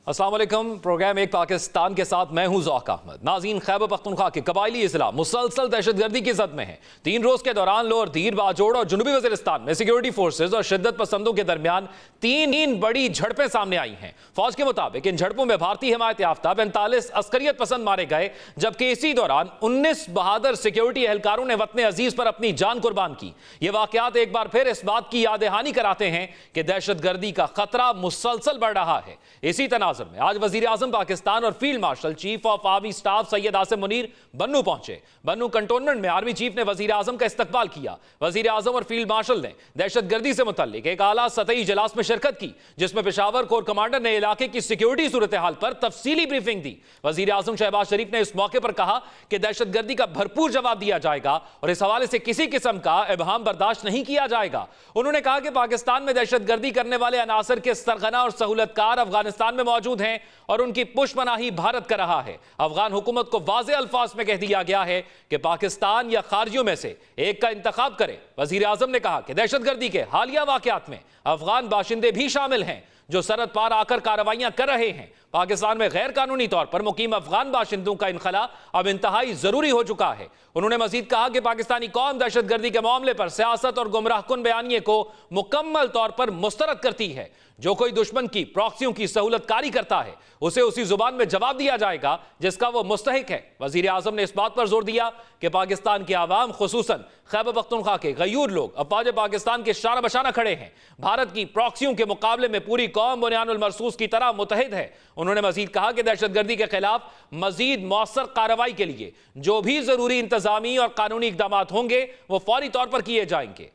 अस्सलाम वालेकुम। प्रोग्राम एक पाकिस्तान के साथ मैं हूं ज़ौक अहमद। नाज़रीन, खैबर पख्तूनख्वा के कबायली इज़ला मुसलसल दहशतगर्दी की जद में है। 3 रोज़ के दौरान लोअर दीर, बाजोड़ और जुनूबी वज़ीरिस्तान में सिक्योरिटी फोर्सेज और शिद्दत पसंदों के दरमियान तीन बड़ी झड़पें सामने आई हैं। फौज के मुताबिक इन झड़पों में भारतीय हिमायत याफ्ता 45 अस्करियत पसंद मारे गए, जबकि इसी दौरान 19 बहादुर सिक्योरिटी एहलकारों ने वतन अजीज पर अपनी जान कुर्बान की। ये वाकयात एक बार फिर इस बात की याद दहानी कराते हैं कि दहशतगर्दी का खतरा मुसलसल बढ़ रहा है। इसी तनाजुर में आज वजीर आजम पाकिस्तान और field marshal chief of army staff Syed Asim Munir Bannu पहुंचे। बन्नू कंटोनमेंट में आर्मी चीफ ने वजीर आजम का इस्तकबाल किया। वजीर आजम और फील्ड मार्शल ने दहशतगर्दी से मुतल्लिक एक आला सतही इजलास में शिरकत की, जिसमें पेशावर कोर कमांडर ने इलाके की सिक्योरिटी सूरत हाल पर तफसीली ब्रीफिंग दी। वजीर आजम शहबाज शरीफ ने इस मौके पर कहा कि दहशतगर्दी का भरपूर जवाब दिया जाएगा और इस हवाले से किसी किस्म का इबहाम बर्दाश्त नहीं किया जाएगा। उन्होंने कहा कि पाकिस्तान में दहशतगर्दी करने वाले अनासर के सरगना और सहूलतकार अफगानिस्तान में मौजूद हैं और उनकी पुष्पनाही भारत कर रहा है। अफगान हुकूमत को वाज़ेह अल्फाज में कह दिया गया है कि पाकिस्तान या खारजियों में से एक का इंतखाब करे। वजीर आजम ने कहा कि दहशतगर्दी के हालिया वाकयात में अफगान बाशिंदे भी शामिल हैं जो सरहद पार आकर कार्रवाइयां कर रहे हैं। पाकिस्तान में गैर कानूनी तौर पर मुकीम अफगान बाशिंदों का इनखला अब इंतहाई जरूरी हो चुका है। उन्होंने मजीद कहा कि पाकिस्तानी कौम दहशतगर्दी के मामले पर सियासत और गुमराहकुन बयानिए को मुकम्मल तौर पर मुस्तरद करती है। जो कोई दुश्मन की प्रॉक्सियों की सहूलतकारी करता है उसे उसी जुबान में जवाब दिया जाएगा जिसका वो मुस्तहिक है। वजीर आजम ने इस बात पर जोर दिया कि पाकिस्तान के आवाम, खुसूसन खैबर पख्तूनख्वा के गयूर लोग अफवाज पाकिस्तान के शारा बशाना खड़े हैं। भारत की प्रॉक्सियों के मुकाबले में पूरी कौम बुनियानुल मरसूस की तरह मुतहिद है। उन्होंने मजीद कहा कि दहशतगर्दी के खिलाफ मजीद मौसर कार्रवाई के लिए जो भी जरूरी इंतजामी और कानूनी इकदाम होंगे वो फौरी तौर पर किए जाएंगे।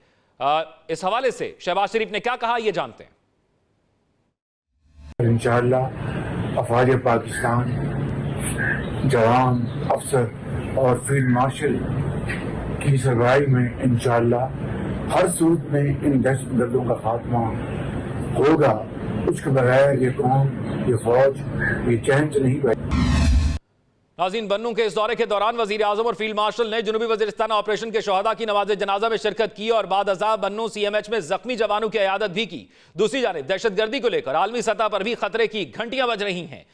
इस हवाले से शहबाज शरीफ ने क्या कहा, यह जानते हैं। इंशाअल्लाह अफवाज पाकिस्तान, जवान, अफसर और फील्ड मार्शल की सरबराही में इंशाअल्लाह हर सूरत में इन दहशतगर्दों का खात्मा होगा। उसके बगैर ये कौम, ये फौज, ये चैन से नहीं बैठेगी। नाज़रीन, बन्नू के इस दौरे के दौरान वजीर आजम और फील्ड मार्शल ने जुनूबी वज़ीरिस्तान ऑपरेशन के शहदा की नमाज जनाजा में शिरकत की और बाद अज़ा बन्नू CMH में जख्मी जवानों की इयादत भी की। दूसरी जानिब दहशतगर्दी को लेकर आलमी सतह पर भी खतरे की घंटियां बज रही हैं।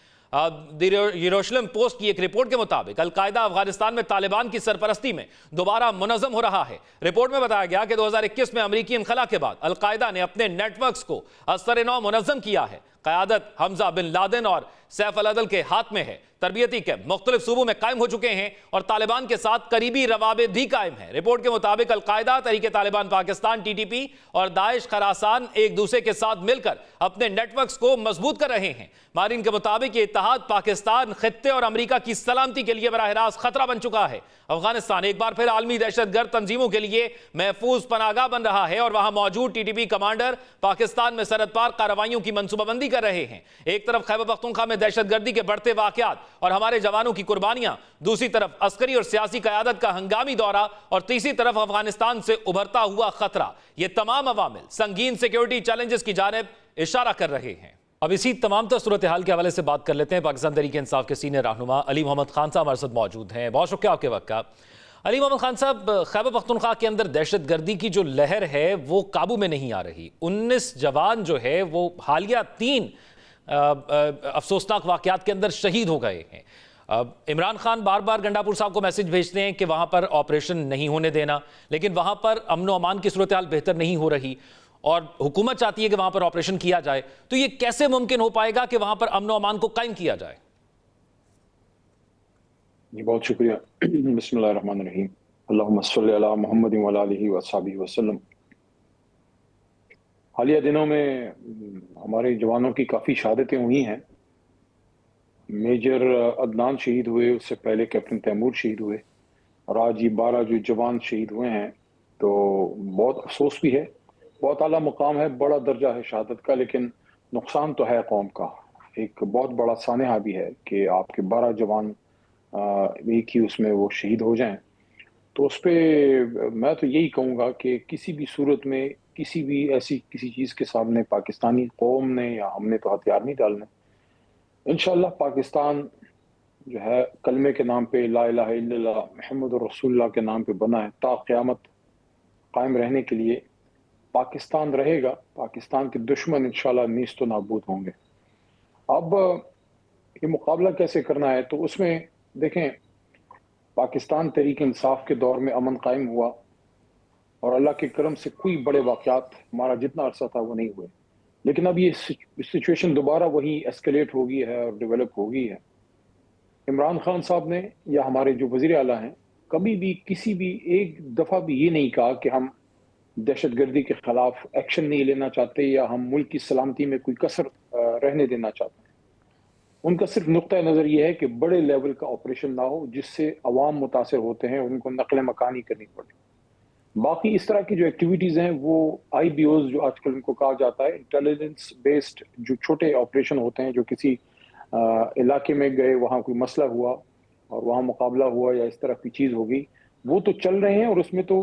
यरूशलेम पोस्ट की एक रिपोर्ट के मुताबिक अलकायदा अफगानिस्तान में तालिबान की सरपरस्ती में दोबारा मुनज़्ज़म हो रहा है। रिपोर्ट में बताया गया कि 2021 में अमरीकी इनखला के बाद अलकायदा ने अपने नेटवर्क्स को असर-ए-नौ मुनज़्ज़म किया है। क़यादत हमजा बिन लादेन और सैफ अल-अदल के हाथ में है। तरबियती कैंप मुख्तलिफ सूबों में कायम हो चुके हैं और तालिबान के साथ करीबी रवाबित भी कायम है। रिपोर्ट के मुताबिक अलकायदा, तहरीक तालिबान पाकिस्तान TTP और दाइश खरासान एक दूसरे के साथ मिलकर अपने नेटवर्क्स को मजबूत कर रहे हैं। मारिन के मुताबिक ये इत्तेहाद पाकिस्तान, खित्ते और अमरीका की सलामती के लिए बराह रास्त खतरा बन चुका है। अफगानिस्तान एक बार फिर आलमी दहशतगर्द तंजीमों के लिए महफूज पनागा बन रहा है और वहां मौजूद TTP कमांडर पाकिस्तान में सरहद पार कार्रवाइयों की मनसूबाबंदी कर रहे हैं। एक तरफ खैबर पख्तूनख्वा में दहशतगर्दी के बढ़ते वाकयात और हमारे जवानों की कुर्बानियां, दूसरी तरफ अस्करी और सियासी क़यादत का हंगामी दौरा और तीसरी तरफ अफगानिस्तान से उभरता हुआ खतरा। ये तमाम अवामिल संगीन सिक्योरिटी चैलेंजेस की जानिब इशारा कर रहे हैं। अब इसी तमाम सूरत हाल के हवाले से बात कर लेते हैं। पाकिस्तान तहरीक इंसाफ के सीनियर रहनुमा अली मोहम्मद खान साहब हमारे साथ मौजूद हैं। बहुत शुक्रिया आपके वक्त का। अली मोहम्मद खान साहब, खैबर पख्तूनख्वा के अंदर दहशतगर्दी की जो लहर है वो काबू में नहीं आ रही। 19 जवान जो है वो हालिया 3 अफसोसनाक वाकयात के अंदर शहीद हो गए हैं। इमरान खान बार बार गंडापुर साहब को मैसेज भेजते हैं कि वहां पर ऑपरेशन नहीं होने देना, लेकिन वहां पर अमन व अमान की सूरत हाल बेहतर नहीं हो रही और हुकूमत चाहती है कि वहां पर ऑपरेशन किया जाए। तो ये कैसे मुमकिन हो पाएगा कि वहां पर अमन व अमान को कायम किया जाए? जी बहुत शुक्रिया। बिस्मिल्लाहिर्रहमानिर्रहीम। अल्लाहुम्मा सल्लि अला मुहम्मद व अला आलिहि व अस्हाबिहि वसल्लम। हालिया दिनों में हमारे जवानों की काफ़ी शहादतें हुई हैं। मेजर अदनान शहीद हुए, उससे पहले कैप्टन तैमूर शहीद हुए और आज ये 12 जो जवान शहीद हुए हैं, तो बहुत अफसोस भी है। बहुत आला मुकाम है, बड़ा दर्जा है शहादत का, लेकिन नुकसान तो है कौम का। एक बहुत बड़ा सानहा भी है कि आपके 12 जवान एक ही उसमें वो शहीद हो जाएं। तो उस पर मैं तो यही कहूँगा कि किसी भी सूरत में किसी भी ऐसी किसी चीज़ के सामने पाकिस्तानी कौम ने या हमने तो हथियार नहीं डालने। इंशाअल्लाह पाकिस्तान जो है कलमे के नाम पे, ला इलाहा इल्लल्लाह मुहम्मदुर रसूलुल्लाह के नाम पे बना है। ता क़यामत कायम रहने के लिए पाकिस्तान रहेगा। पाकिस्तान के दुश्मन इंशाअल्लाह नीस्त नाबूद होंगे। अब ये मुकाबला कैसे करना है, तो उसमें देखें, पाकिस्तान तहरीक इंसाफ के दौर में अमन कायम हुआ और अल्लाह के करम से कोई बड़े वाक़यात हमारा जितना अरसा था वो नहीं हुए। लेकिन अब ये सिचुएशन दोबारा वही एस्केलेट हो गई है और डेवलप हो गई है। इमरान खान साहब ने या हमारे जो वज़ीर आला हैं, कभी भी किसी भी एक दफ़ा भी ये नहीं कहा कि हम दहशतगर्दी के खिलाफ एक्शन नहीं लेना चाहते या हम मुल्क की सलामती में कोई कसर रहने देना चाहते हैं। उनका सिर्फ नुक्ता नज़र ये है कि बड़े लेवल का ऑपरेशन ना हो जिससे अवाम मुतासर होते हैं, उनको नकल मकानी करनी पड़े। बाकी इस तरह की जो एक्टिविटीज़ हैं वो IBOs जो आजकल उनको कहा जाता है, इंटेलिजेंस बेस्ड जो छोटे ऑपरेशन होते हैं, जो किसी इलाके में गए, वहाँ कोई मसला हुआ और वहाँ मुकाबला हुआ या इस तरह की चीज़ हो गई, वो तो चल रहे हैं और उसमें तो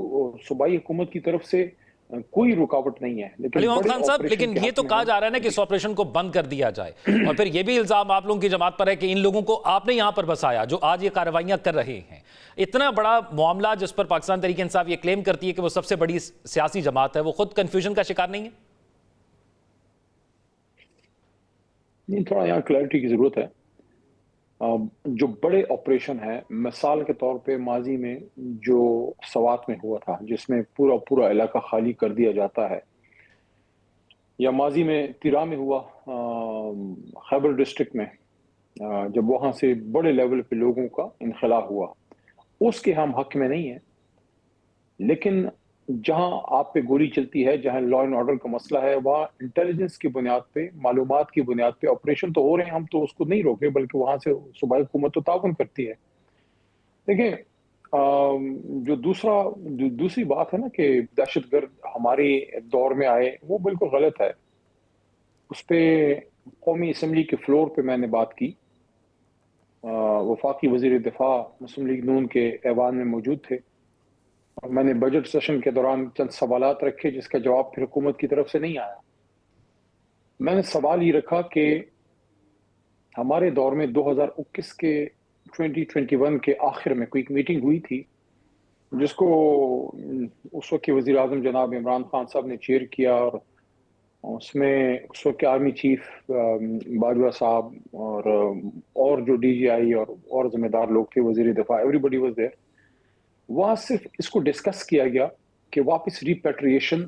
सूबाई हुकूमत की तरफ से कोई रुकावट नहीं है। अली लेकिन मोहम्मद बड़े खान साहब, ऑपरेशन लेकिन के ये हक तो में कहा हम जा रहा है ना कि इस ऑपरेशन को बंद कर दिया जाए, और फिर ये भी इल्जाम आप लोगों की जमात पर है कि इन लोगों को आपने यहां पर बसाया जो आज ये कार्रवाइयां कर रहे हैं। इतना बड़ा मामला जिस पर पाकिस्तान तहरीक इंसाफ ये क्लेम करती है कि वो सबसे बड़ी सियासी जमात है, वो खुद कंफ्यूजन का शिकार नहीं है? नहीं, थोड़ा यहाँ क्लैरिटी की जरूरत है। जो बड़े ऑपरेशन है, मिसाल के तौर पे माजी में जो सवात में हुआ था जिसमें पूरा पूरा इलाका खाली कर दिया जाता है, या माजी में तिरा में हुआ खैबर डिस्ट्रिक्ट में, जब वहां से बड़े लेवल पे लोगों का इनखला हुआ, उसके हम हक में नहीं है। लेकिन जहां आप पे गोली चलती है, जहां लॉ एंड ऑर्डर का मसला है, वहां इंटेलिजेंस की बुनियाद पे, मालूमात की बुनियाद पे ऑपरेशन तो हो रहे हैं, हम तो उसको नहीं रोक रहे, बल्कि वहां से सूबाई हुकूमत तो ताउन करती है। देखिए, जो दूसरी बात है ना कि दहशतगर्द हमारे दौर में आए, वो बिल्कुल गलत है। उस पर कौमी असम्बली के फ्लोर पे मैंने बात की, वफाकी वजीर दिफा मुस्लिम लीग नून के ऐवान में मौजूद थे और मैंने बजट सेशन के दौरान चंद सवालात रखे जिसका जवाब फिर हुकूमत की तरफ से नहीं आया। मैंने सवाल ये रखा कि हमारे दौर में 2021 के 2021 के आखिर में कोई मीटिंग हुई थी जिसको उस वक्त के वजीर आजम जनाब इमरान खान साहब ने चेयर किया, और उसमें उस वक्त के आर्मी चीफ बाजवा साहब और जो DGI और जिम्मेदार लोग थे, वजीर दिफा, एवरीबडी वाज देयर। वहाँ सिर्फ इसको डिस्कस किया गया कि वापस रिपेट्रिएशन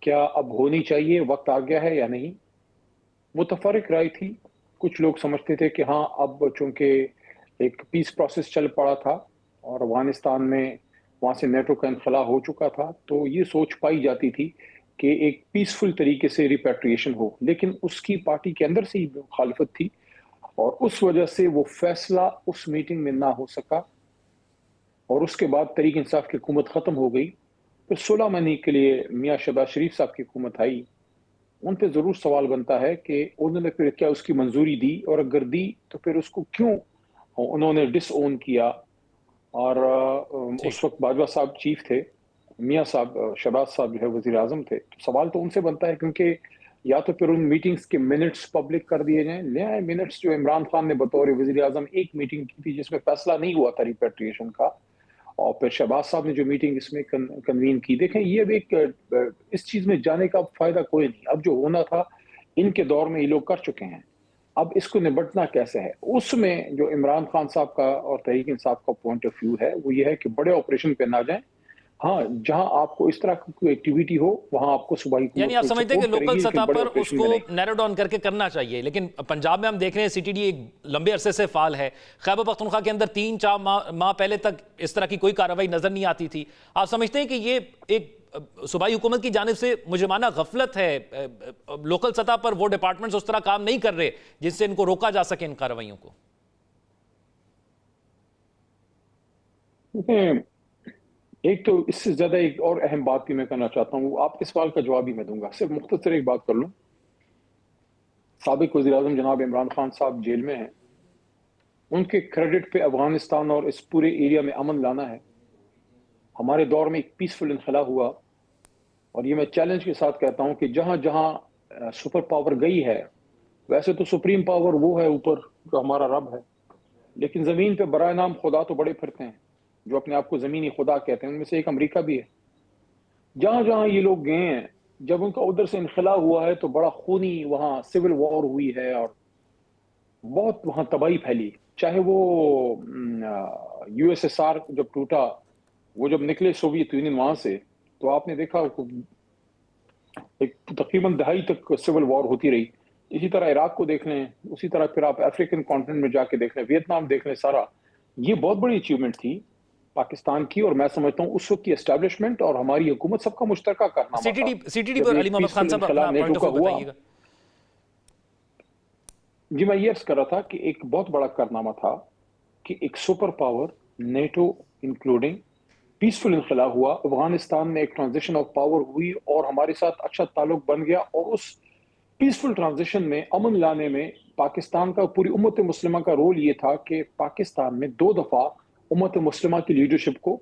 क्या अब होनी चाहिए, वक्त आ गया है या नहीं। मुतफरिक राय थी। कुछ लोग समझते थे कि हाँ, अब चूंकि एक पीस प्रोसेस चल पड़ा था और अफगानिस्तान में वहाँ से नेटो का इनखला हो चुका था, तो ये सोच पाई जाती थी कि एक पीसफुल तरीके से रिपेट्रिएशन हो। लेकिन उसकी पार्टी के अंदर से ही मुखालिफत थी और उस वजह से वो फैसला उस मीटिंग में ना हो सका और उसके बाद तहरीक इंसाफ की हुकूमत ख़त्म हो गई। फिर 16 महीने के लिए मियाँ शहबाज शरीफ साहब की हुकूमत आई। उन पे ज़रूर सवाल बनता है कि उन्होंने फिर क्या उसकी मंजूरी दी, और अगर दी तो फिर उसको क्यों उन्होंने डिसओन किया। और उस वक्त बाजवा साहब चीफ थे, मियाँ साहब शहबाज साहब जो है वजीर आजम थे। तो सवाल तो उनसे बनता है, क्योंकि या तो फिर उन मीटिंग्स के मिनट्स पब्लिक कर दिए जाएं। ले आए मिनट्स जो इमरान खान ने बतौर वजीर आजम एक मीटिंग की थी जिसमें फैसला नहीं हुआ था रिपेट्रिएशन का, और फिर शहबाज साहब ने जो मीटिंग इसमें कन्वीन की। देखें, ये अब एक इस चीज में जाने का फायदा कोई नहीं। अब जो होना था इनके दौर में ये लोग कर चुके हैं। अब इसको निपटना कैसे है, उसमें जो इमरान खान साहब का और तहरीक इंसाफ का पॉइंट ऑफ व्यू है वो ये है कि बड़े ऑपरेशन पे ना जाएं। हाँ, जहां आपको इस तरह की कोई एक्टिविटी हो वहां आपको सूबाई यानी आप समझते हैं कि लोकल सतह पर उसको नैरो डाउन करके करना चाहिए। लेकिन पंजाब में हम देख रहे हैं CTD एक लंबे अरसे से फाल है। खैबर पख्तूनख्वा के अंदर 3-4 माह पहले तक इस तरह की कोई कार्रवाई नजर नहीं आती थी। आप समझते हैं कि ये एक सूबाई हुकूमत की जानिब से मुजरमाना गफलत है, लोकल सतह पर वो डिपार्टमेंट्स उस तरह काम नहीं कर रहे जिससे इनको रोका जा सके इन कार्रवाइयों को? एक तो इससे ज्यादा एक और अहम बात भी मैं करना चाहता हूँ, आपके सवाल का जवाब ही मैं दूंगा। सिर्फ मुख्तसर एक बात कर लूँ, साबिक वज़ीर आज़म जनाब इमरान खान साहब जेल में हैं। उनके क्रेडिट पे अफगानिस्तान और इस पूरे एरिया में अमन लाना है। हमारे दौर में एक पीसफुल इनखला हुआ, और ये मैं चैलेंज के साथ कहता हूँ कि जहां जहां सुपर पावर गई है, वैसे तो सुप्रीम पावर वो है ऊपर जो हमारा रब है, लेकिन जमीन पे बराए नाम खुदा तो बड़े फिरते हैं जो अपने आप को जमीनी खुदा कहते हैं। उनमें से एक अमेरिका भी है। जहां जहां ये लोग गए हैं, जब उनका उधर से इनखला हुआ है तो बड़ा खूनी वहां सिविल वॉर हुई है, और बहुत वहां तबाही फैली। चाहे वो यूएसएसआर जब टूटा, वो जब निकले सोवियत यूनियन वहां से, तो आपने देखा एक तकरीबन दहाई तक सिविल वॉर होती रही। इसी तरह इराक को देख लें, उसी तरह फिर आप अफ्रीकन कॉन्टिनेंट में जाके देख लें, वियतनाम देख लें, सारा ये बहुत बड़ी अचीवमेंट थी पाकिस्तान की। और मैं समझता हूँ उस वक्त की एस्टेब्लिशमेंट और हमारी हुकूमत सबका मुश्तरका कारनामा था। सीटीडी जब पर ये अली मोहम्मद खान पीसफुल साहब इनकलाब अपना नेटो पॉइंट ऑफ का व्यू हुआ, बताइएगा। जी मैं ये अर्ज कर रहा था कि एक बहुत बड़ा कारनामा था कि एक super power NATO including peaceful इनकलाब हुआ, अफगानिस्तान में एक ट्रांजिशन ऑफ पावर हुई और हमारे साथ अच्छा ताल्लुक बन गया। और उस पीसफुल ट्रांजिशन में, अमन लाने में पाकिस्तान का, पूरी उम्मत मुस्लिमा का रोल ये था कि पाकिस्तान में 2 दफा उम्मत मुस्लिमा की लीडरशिप को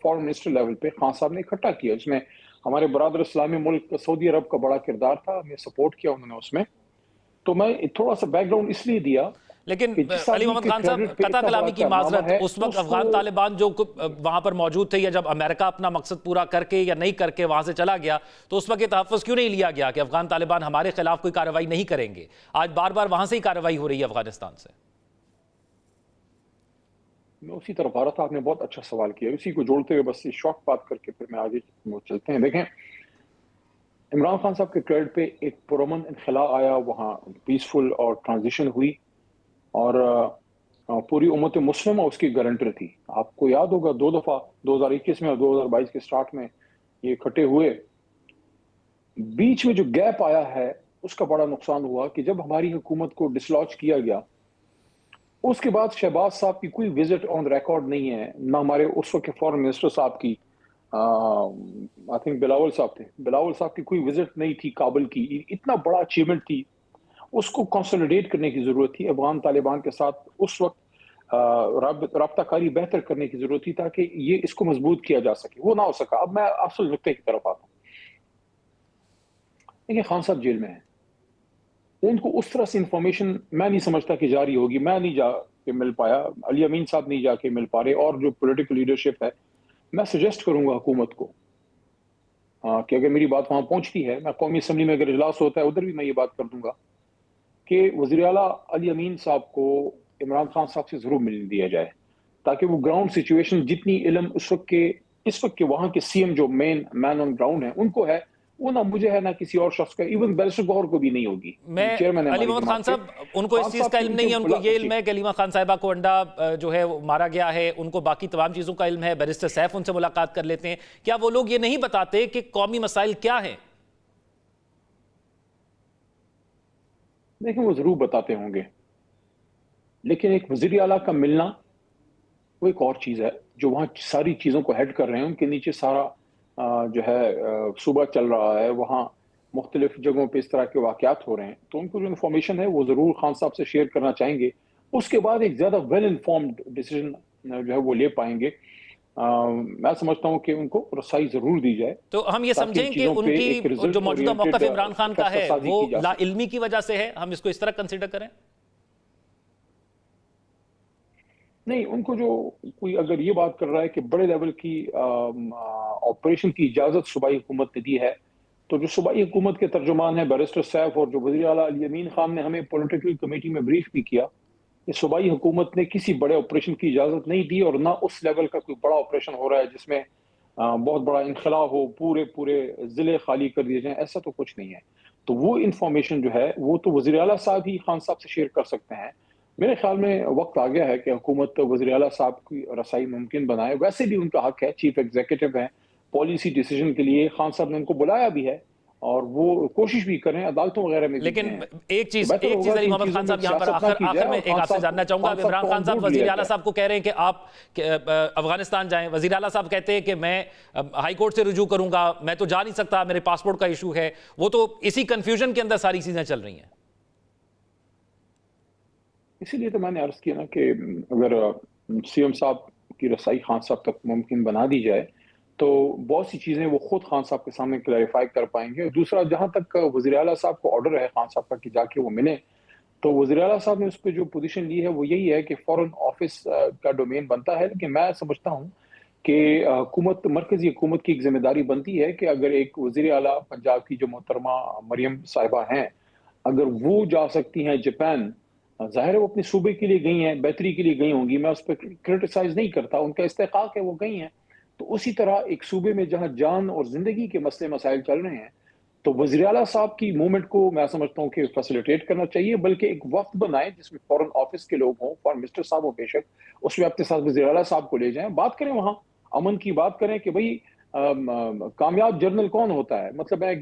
फॉरेन मिनिस्टर लेवल पे खान साहब ने इकट्ठा किया। इसमें हमारे बरादर इस्लामी मुल्क सऊदी अरब का बड़ा किरदार था, हमें सपोर्ट किया उन्होंने उसमें। तो मैं थोड़ा सा बैकग्राउंड इसलिए दिया लेकिन कि जिस अली आदमी मोहम्मद के खान साहब, क्रेडिट पे कता इतना बड़ा कलामी की कारनामा माजरत, है, उस वक्त उसको अफगान तालिबान जो वहां पर मौजूद थे, या जब अमेरिका अपना मकसद पूरा करके या नहीं करके वहां से चला गया, तो उस वक्त ये तहफ़्फ़ुज़ क्यों नहीं लिया गया कि अफगान तालिबान हमारे खिलाफ कोई कार्रवाई नहीं करेंगे? आज बार बार वहां से ही कार्रवाई हो रही है अफगानिस्तान से। मैं उसी तरफ आ रहा था, आपने बहुत अच्छा सवाल किया। उसी को जोड़ते हुए बस शॉर्ट बात करके फिर मैं आगे वो चलते हैं। देखें, इमरान खान साहब के क्रेडिट पे एक पुरअमन इनखला आया, वहाँ पीसफुल और ट्रांजिशन हुई, और पूरी उम्मत मुस्लिमा उसकी गारंटर थी। आपको याद होगा 2 दफा 2021 में और 2022 के स्टार्ट में ये इकट्ठे हुए। बीच में जो गैप आया है उसका बड़ा नुकसान हुआ कि जब हमारी हुकूमत को डिसलॉन्च किया गया, उसके बाद शहबाज साहब की कोई विजिट ऑन रिकॉर्ड नहीं है, ना हमारे उस वक्त के फॉरेन मिनिस्टर साहब की, आई थिंक बिलावल साहब थे, बिलावल साहब की कोई विजिट नहीं थी काबुल की। इतना बड़ा अचीवमेंट थी, उसको कंसोलिडेट करने की जरूरत थी। अफगान तालिबान के साथ उस वक्त राब्ताकारी बेहतर करने की जरूरत थी ताकि ये इसको मजबूत किया जा सके। वो ना हो सका। अब मैं असल नुक्ते की तरफ आता हूँ। देखिए, खान साहब जेल में है, उनको उस तरह से इंफॉर्मेशन मैं नहीं समझता कि जारी होगी। मैं नहीं जाके मिल पाया, अली अमीन साहब नहीं जाके मिल पा रहे, और जो पॉलिटिकल लीडरशिप है, मैं सजेस्ट करूंगा हुकूमत को कि अगर मेरी बात वहां पहुंचती है, मैं कौमी असम्बली में अगर इजलास होता है उधर भी मैं ये बात कर दूंगा कि वज़ीर आला अली अमीन साहब को इमरान खान साहब से जरूर मिलने दिया जाए, ताकि वो ग्राउंड सिचुएशन, जितनी इल्म इस वक्त के वहां के सीएम जो मैन ऑन ग्राउंड है उनको है, वो ना मुझे है ना किसी और शख्स का, इवन बैरिस्टर गौहर को भी नहीं होगी। मैं चेयरमैन है अली हमारी मोहम्मद खान जमात के। साहब, उनको इस चीज़ का इल्म नहीं है, उनको ये इल्म है कि अलीमा खान साहिबा को अंडा जो है वो मारा गया है, उनको बाकी तमाम चीज़ों का इल्म है, बैरिस्टर सैफ उनसे मुलाकात कर लेते हैं। क्या वो लोग ये नहीं बताते कि कौमी मसाइल क्या हैं? देखिए, वो जरूर बताते होंगे, लेकिन एक वज़ीर आला का मिलना वो एक और चीज़ है। जो वहाँ सारी चीज़ों को हेड कर रहे हैं, उनके नीचे सारा जो है सूबा चल रहा है, वहाँ मुख्तलिफ जगहों पे इस तरह के वाक़यात हो रहे हैं, तो उनको जो इन्फॉर्मेशन है वो ज़रूर खान साहब से शेयर करना चाहेंगे। उसके बाद एक ज़्यादा वेल इन्फॉर्म्ड डिसीजन जो है वो ले पाएंगे। मैं समझता हूँ कि उनको रसाई ज़रूर दी जाए, तो हम ये ताकि इन समझें कि चीज़ों पे एक उनकी जो रिजल्ट मौजूदा ओरिएंटेड मौक़िफ़ इमरान खान का है फैसलासाजी वो की जा सके। लाइल्मी की वजह से है, हम इसको इस तरह कंसिडर करें? नहीं, उनको जो कोई अगर ये बात कर रहा है कि बड़े लेवल की ऑपरेशन की इजाजत सूबाई हुकूमत ने दी है, तो जो सूबाई हुकूमत के तर्जुमान है बैरिस्टर सैफ और जो वज़ीर आला अली अमीन खान ने हमें पॉलिटिकल कमेटी में ब्रीफ भी किया कि सूबाई हुकूमत ने किसी बड़े ऑपरेशन की इजाजत नहीं दी, और ना उस लेवल का कोई बड़ा ऑपरेशन हो रहा है जिसमें बहुत बड़ा इनखला हो, पूरे पूरे जिले खाली कर दिए जाएं, ऐसा तो कुछ नहीं है। तो वो इंफॉर्मेशन जो है वो तो वज़ीर आला साहब ही खान साहब से शेयर कर सकते हैं। मेरे ख्याल में वक्त आ गया है कि हुकूमत वज़ीर आला साहब की रसाई मुमकिन बनाए। वैसे भी उनका हक है, चीफ एग्जीक्यूटिव है, पॉलिसी डिसीजन के लिए खान साहब ने उनको बुलाया भी है, और वो कोशिश भी करें, अदालतों वगैरह में भी लेकिन गए हैं। एक चीज बेहतर होगा अली कि इन मोहम्मद चीजों खान में साहब यहाँ पर सियासत ना की आखिर जाए, में और एक आपसे जानना चाहूंगा। अब इमरान खान साहब वजीर आला साहब को कह रहे हैं कि आप अफगानिस्तान जाएं, वजीर आला साहब कहते हैं कि मैं हाई कोर्ट से रुजू करूंगा, मैं तो जा नहीं सकता, मेरे पासपोर्ट का इशू है। वो तो इसी कंफ्यूजन के अंदर सारी चीजें चल रही हैं। इसीलिए तो मैंने अर्ज किया ना कि अगर सीएम साहब की रसाई खान साहब तक मुमकिन बना दी जाए, तो बहुत सी चीजें वो खुद खान साहब के सामने क्लैरिफाई कर पाएंगे। दूसरा, जहां तक वज़ीर आला साहब को ऑर्डर है खान साहब का कि जाके वो मिले, तो वज़ीर आला साहब ने उस पर जो पोजीशन ली है वो यही है कि फॉरेन ऑफिस का डोमेन बनता है। लेकिन मैं समझता हूँ कि हुकूमत, मरकजी हुकूमत की एक जिम्मेदारी बनती है कि अगर एक वज़ीर आला पंजाब की जो मोहतरमा मरियम साहिबा हैं, अगर वो जा सकती हैं जापान जाहिर है वो अपने सूबे के लिए गई हैं, बेहतरी के लिए गई होंगी, मैं उस पर क्रिटिसाइज नहीं करता, उनका इस्तेकाक है, वो गई हैं। तो उसी तरह एक सूबे में जहां जान और जिंदगी के मसले मसाइल चल रहे हैं, तो वज़ीर आला साहब की मूवमेंट को मैं समझता हूँ कि फैसिलिटेट करना चाहिए, बल्कि एक वक्त बनाए जिसमें फॉरेन ऑफिस के लोग हों, फॉरेन मिनिस्टर साहब हो बेशक, उसमें अपने साथ वज़ीर आला साहब को ले जाएं, बात करें, वहां अमन की बात करें कि भाई कामयाब जनरल कौन होता है। मतलब मैं एक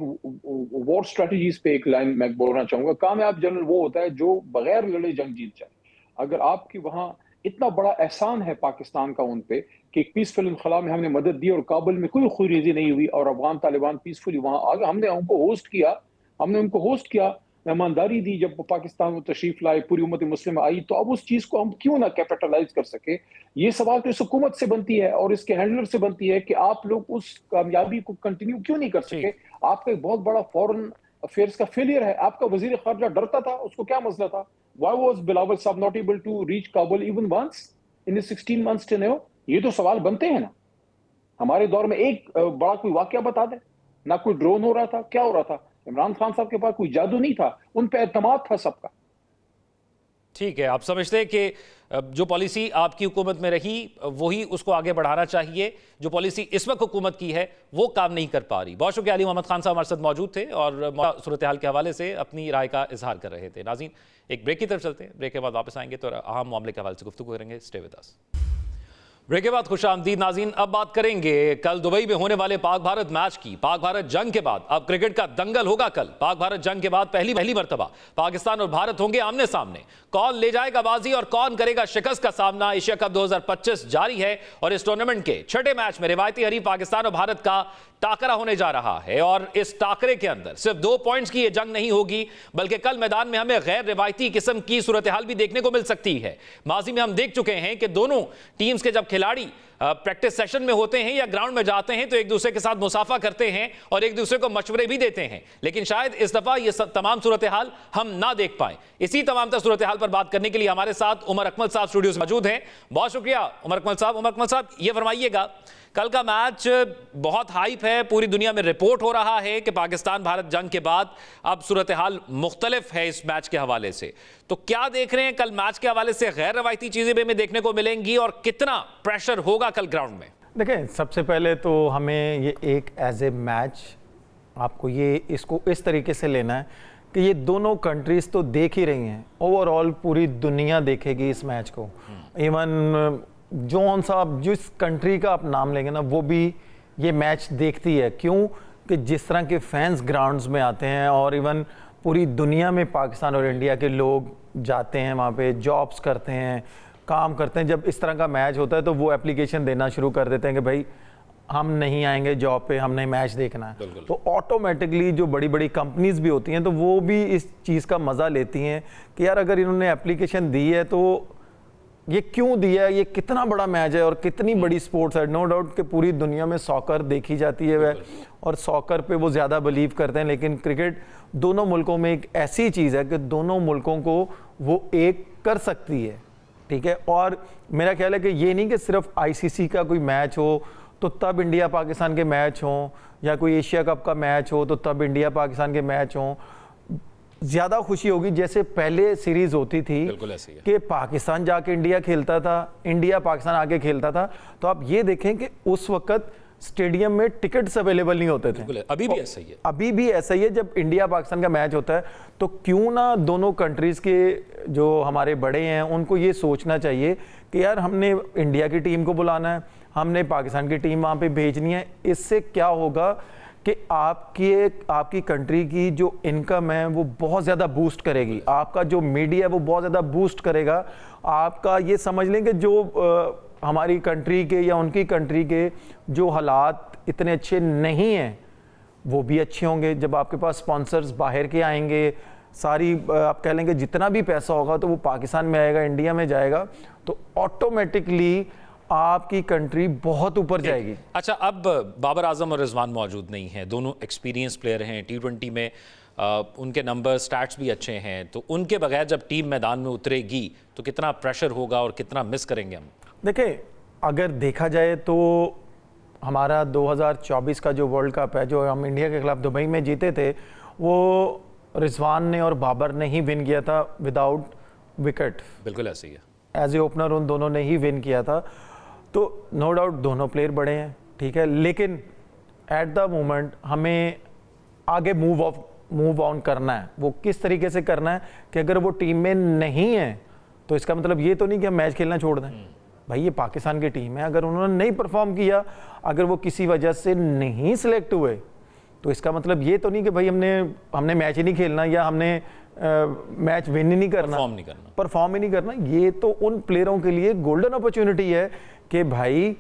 वॉर स्ट्रेटजीज पे एक लाइन मैं बोलना चाहूंगा, कामयाब जनरल वो होता है जो बगैर लड़े जंग जीत जाए। अगर आपकी वहां इतना बड़ा एहसान है पाकिस्तान का उन पे कि एक पीसफुल इनखला में हमने मदद दी और काबुल में कोई खुरीजी नहीं हुई और अफगान तालिबान पीसफुली वहां आ गए, हमने उनको होस्ट किया, मेहमानदारी दी, जब पाकिस्तान में तशरीफ लाए, पूरी उम्मत मुस्लिम आई, तो अब उस चीज को हम क्यों ना कैपिटलाइज कर सके। ये सवाल तो इस हुकूमत से बनती है और इसके हैंडलर से बनती है कि आप लोग उस कामयाबी को कंटिन्यू क्यों नहीं कर सके। आपका एक बहुत बड़ा फॉरेन अफेयर्स का फेलियर है। आपका वजीर खारजा डरता था, उसको क्या मसला था? Why was बिलावल साहब not able to reach Kabul even once in his 16 months tenure? ये तो सवाल बनते हैं ना। हमारे दौर में एक बड़ा कोई वाकया बता दे, ना कोई ड्रोन हो रहा था, क्या हो रहा था? इमरान खान साहब के पास कोई जादू नहीं था, उन पे एतमाद था सबका। ठीक है, आप समझते हैं कि जो पॉलिसी आपकी हुकूमत में रही वही उसको आगे बढ़ाना चाहिए, जो पॉलिसी इस वक्त हुकूमत की है वो काम नहीं कर पा रही। बहुत शुक्रिया। अली मोहम्मद खान साहब हमारे साथ मौजूद थे और सूरत हाल के हवाले से अपनी राय का इजहार कर रहे थे। नाज़रीन, एक ब्रेक की तरफ चलते हैं, ब्रेक के बाद वापस आएंगे तो अहम मामले के हवाले से गुफ्तगू करेंगे। Stay with us. ब्रेक के बाद खुशामदीद नाज़रीन, अब बात करेंगे कल दुबई में होने वाले पाक भारत मैच की। पाक भारत जंग के बाद अब क्रिकेट का दंगल होगा कल। पाक भारत जंग के बाद पहली मर्तबा पाकिस्तान और भारत होंगे आमने सामने। कौन ले जाएगा बाजी और कौन करेगा शिकस्त का सामना? एशिया कप 2025 जारी है और इस टूर्नामेंट के छठे मैच में रिवायती हरीफ पाकिस्तान और भारत का टाकरा होने जा रहा है। और इस टाकरे के अंदर सिर्फ 2 पॉइंट्स की यह जंग नहीं होगी, बल्कि कल मैदान में हमें गैर रिवायती किस्म की सूरत हाल भी देखने को मिल सकती है। माजी में हम देख चुके हैं कि दोनों टीम्स के जब खिलाड़ी प्रैक्टिस सेशन में होते हैं या ग्राउंड में जाते हैं तो एक दूसरे के साथ मुसाफा करते हैं और एक दूसरे को मशवरे भी देते हैं। लेकिन शायद इस दफा ये तमाम सूरत हाल हम ना देख पाए। इसी तमाम तर सूरत हाल पर बात करने के लिए हमारे साथ उमर अकमल साहब स्टूडियो में मौजूद हैं। बहुत शुक्रिया उमर अकमल साहब, ये फरमाइएगा, कल का मैच बहुत हाइप है, पूरी दुनिया में रिपोर्ट हो रहा है कि पाकिस्तान भारत जंग के बाद अब सूरत हाल मुख्तलिफ है इस मैच के हवाले से। तो क्या देख रहे हैं कल मैच के हवाले से? गैर रवायती चीजें भी हमें देखने को मिलेंगी और कितना प्रेशर होगा कल ग्राउंड में? देखें, सबसे पहले तो हमें ये एक एज ए मैच आपको ये इसको इस तरीके से लेना है कि ये दोनों कंट्रीज तो देख ही रही हैं, ओवरऑल पूरी दुनिया देखेगी इस मैच को। इवन जौन साहब जिस कंट्री का आप नाम लेंगे ना वो भी ये मैच देखती है। क्यों कि जिस तरह के फैंस ग्राउंड्स में आते हैं और इवन पूरी दुनिया में पाकिस्तान और इंडिया के लोग जाते हैं वहाँ पे, जॉब्स करते हैं, काम करते हैं। जब इस तरह का मैच होता है तो वो एप्लीकेशन देना शुरू कर देते हैं कि भाई हम नहीं आएंगे जॉब पे, हमने मैच देखना है। तो ऑटोमेटिकली जो बड़ी बड़ी कंपनीज भी होती हैं तो वो भी इस चीज़ का मज़ा लेती हैं कि यार अगर इन्होंने एप्लीकेशन दी है तो ये क्यों दिया है, ये कितना बड़ा मैच है और कितनी बड़ी स्पोर्ट्स है। नो डाउट कि पूरी दुनिया में सॉकर देखी जाती है वह, और सॉकर पे वो ज़्यादा बिलीव करते हैं, लेकिन क्रिकेट दोनों मुल्कों में एक ऐसी चीज़ है कि दोनों मुल्कों को वो एक कर सकती है। ठीक है, और मेरा ख्याल है कि ये नहीं कि सिर्फ आईसीसी का कोई मैच हो तो तब इंडिया पाकिस्तान के मैच हों, या कोई एशिया कप का मैच हो तो तब इंडिया पाकिस्तान के मैच हों। ज़्यादा खुशी होगी जैसे पहले सीरीज होती थी कि पाकिस्तान जाके इंडिया खेलता था, इंडिया पाकिस्तान आके खेलता था। तो आप ये देखें कि उस वक्त स्टेडियम में टिकट्स अवेलेबल नहीं होते थे। अभी भी ऐसा ही है, अभी भी ऐसा ही है। जब इंडिया पाकिस्तान का मैच होता है तो क्यों ना दोनों कंट्रीज़ के जो हमारे बड़े हैं उनको ये सोचना चाहिए कि यार हमने इंडिया की टीम को बुलाना है, हमने पाकिस्तान की टीम वहाँ पे भेजनी है। इससे क्या होगा कि आपकी कंट्री की जो इनकम है वो बहुत ज़्यादा बूस्ट करेगी, आपका जो मीडिया है वो बहुत ज़्यादा बूस्ट करेगा। आपका ये समझ लें कि जो हमारी कंट्री के या उनकी कंट्री के जो हालात इतने अच्छे नहीं हैं वो भी अच्छे होंगे। जब आपके पास स्पॉन्सर्स बाहर के आएंगे, सारी आप कह लेंगे जितना भी पैसा होगा तो वो पाकिस्तान में आएगा, इंडिया में जाएगा, तो ऑटोमेटिकली आपकी कंट्री बहुत ऊपर जाएगी। अच्छा, अब बाबर आजम और रिजवान मौजूद नहीं हैं, दोनों एक्सपीरियंस प्लेयर हैं, T20 में उनके नंबर स्टैट्स भी अच्छे हैं, तो उनके बगैर जब टीम मैदान में उतरेगी तो कितना प्रेशर होगा और कितना मिस करेंगे हम? देखिए, अगर देखा जाए तो हमारा 2024 का जो वर्ल्ड कप है जो हम इंडिया के खिलाफ दुबई में जीते थे, वो रिजवान ने और बाबर ने ही विन किया था विदाउट विकेट बिल्कुल ऐसे ही है। एज ए ओपनर उन दोनों ने ही विन किया था। तो नो डाउट दोनों प्लेयर बड़े हैं, ठीक है, लेकिन एट द मोमेंट हमें आगे मूव ऑन करना है। वो किस तरीके से करना है कि अगर वो टीम में नहीं है तो इसका मतलब ये तो नहीं कि हम मैच खेलना छोड़ दें। भाई ये पाकिस्तान की टीम है, अगर उन्होंने नहीं परफॉर्म किया, अगर वो किसी वजह से नहीं सिलेक्ट हुए, तो इसका मतलब ये तो नहीं कि भाई हमने मैच ही नहीं खेलना या हमने मैच विन ही नहीं करना, परफॉर्म ही नहीं करना। ये तो उन प्लेयरों के लिए गोल्डन अपॉर्चुनिटी है कि भाई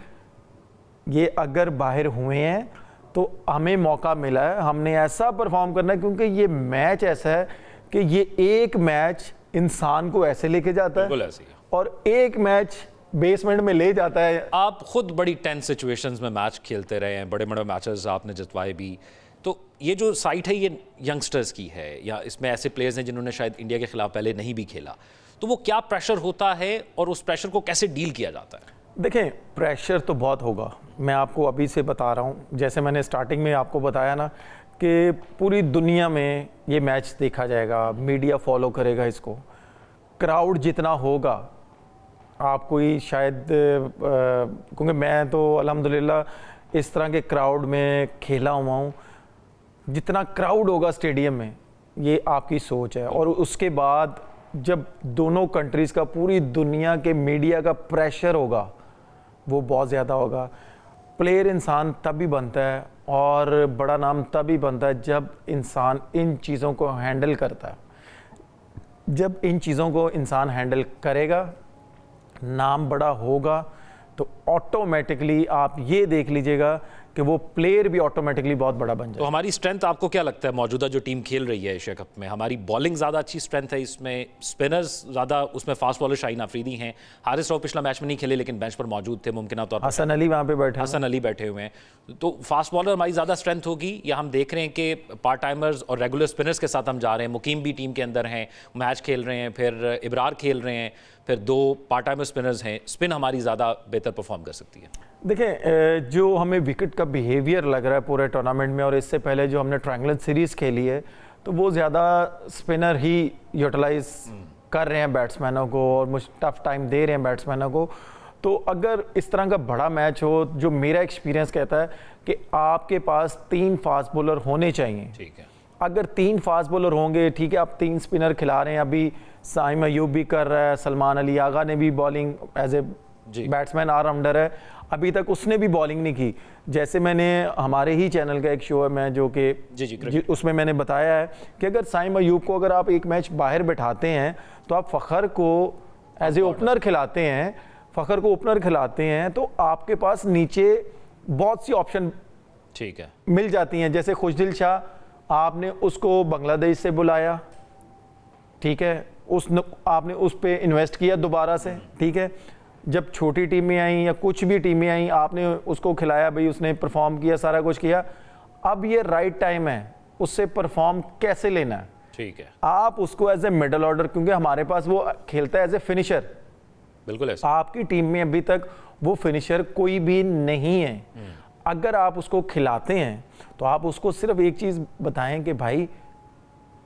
ये अगर बाहर हुए हैं तो हमें मौका मिला है, हमने ऐसा परफॉर्म करना है, क्योंकि ये मैच ऐसा है कि ये एक मैच इंसान को ऐसे लेके जाता है और एक मैच बेसमेंट में ले जाता है। आप खुद बड़ी टेंस सिचुएशंस में मैच खेलते रहे हैं, बड़े बड़े मैचेस आपने जितवाए भी। तो ये जो साइट है ये यंगस्टर्स की है या इसमें ऐसे प्लेयर्स हैं जिन्होंने शायद इंडिया के खिलाफ पहले नहीं भी खेला, तो वो क्या प्रेशर होता है और उस प्रेशर को कैसे डील किया जाता है? देखें, प्रेशर तो बहुत होगा, मैं आपको अभी से बता रहा हूँ। जैसे मैंने स्टार्टिंग में आपको बताया ना कि पूरी दुनिया में ये मैच देखा जाएगा, मीडिया फॉलो करेगा इसको, क्राउड जितना होगा आप कोई शायद क्योंकि मैं तो अल्हम्दुलिल्लाह इस तरह के क्राउड में खेला हुआ हूँ, जितना क्राउड होगा स्टेडियम में ये आपकी सोच है। और उसके बाद जब दोनों कंट्रीज़ का, पूरी दुनिया के मीडिया का प्रेशर होगा वो बहुत ज़्यादा होगा। प्लेयर इंसान तभी बनता है और बड़ा नाम तभी बनता है जब इंसान इन चीज़ों को हैंडल करता है। जब इन चीज़ों को इंसान हैंडल करेगा, नाम बड़ा होगा, तो ऑटोमेटिकली आप ये देख लीजिएगा कि वो प्लेयर भी ऑटोमेटिकली बहुत बड़ा बन जाए। तो हमारी स्ट्रेंथ आपको क्या लगता है मौजूदा जो टीम खेल रही है एशिया कप में? हमारी बॉलिंग ज़्यादा अच्छी स्ट्रेंथ है इसमें, स्पिनर्स ज़्यादा, उसमें फास्ट बॉलर शाहीन अफरीदी हैं, हारिस राव पिछला मैच में नहीं खेले लेकिन बेंच पर मौजूद थे, मुमकिन तौर पर हसन अली वहाँ पे बैठे, हसन अली बैठे हुए हैं। तो फास्ट बॉलर हमारी ज़्यादा स्ट्रेंथ होगी या हम देख रहे हैं कि पार्ट टाइमर्स और रेगुलर स्पिनर्स के साथ हम जा रहे हैं? मुकीम भी टीम के अंदर हैं, मैच खेल रहे हैं, फिर इब्रार खेल रहे हैं, फिर 2 पार्ट टाइमर स्पिनर्स हैं, स्पिन हमारी ज़्यादा बेहतर परफॉर्म कर सकती है। देखें, जो हमें विकेट का बिहेवियर लग रहा है पूरे टूर्नामेंट में और इससे पहले जो हमने ट्रायंगुलर सीरीज़ खेली है, तो वो ज़्यादा स्पिनर ही यूटिलाइज कर रहे हैं बैट्समैनों को और मुझे टफ टाइम दे रहे हैं बैट्समैनों को। तो अगर इस तरह का बड़ा मैच हो, जो मेरा एक्सपीरियंस कहता है कि आपके पास 3 फास्ट बॉलर होने चाहिए। ठीक है, अगर 3 फास्ट बॉलर होंगे, ठीक है, आप 3 स्पिनर खिला रहे हैं, अभी साइम अयूब भी कर रहा है, सलमान अली आगा ने भी bowling as a batsman allrounder है, अभी तक उसने भी बॉलिंग नहीं की। जैसे मैंने हमारे ही चैनल का एक शो है मैं जो कि उसमें मैंने बताया है कि अगर साइम अयूब को अगर आप एक मैच बाहर बैठाते हैं तो आप फ़खर को एज ए ओपनर खिलाते हैं, फ़खर को ओपनर खिलाते हैं, तो आपके पास नीचे बहुत सी ऑप्शन ठीक है मिल जाती हैं। जैसे खुशदिल शाह, आपने उसको बांग्लादेश से बुलाया, ठीक है, आपने उस पर इन्वेस्ट किया दोबारा से, ठीक है, जब छोटी टीमें आई या कुछ भी टीमें आई आपने उसको खिलाया, भाई उसने परफॉर्म किया, सारा कुछ किया। अब ये राइट टाइम है उससे परफॉर्म कैसे लेना है। ठीक है, आप उसको एज ए मिडल ऑर्डर, क्योंकि हमारे पास वो खेलता है एज ए फिनिशर, बिल्कुल ऐसा। आपकी टीम में अभी तक वो फिनिशर कोई भी नहीं है। अगर आप उसको खिलाते हैं तो आप उसको सिर्फ एक चीज़ बताएं कि भाई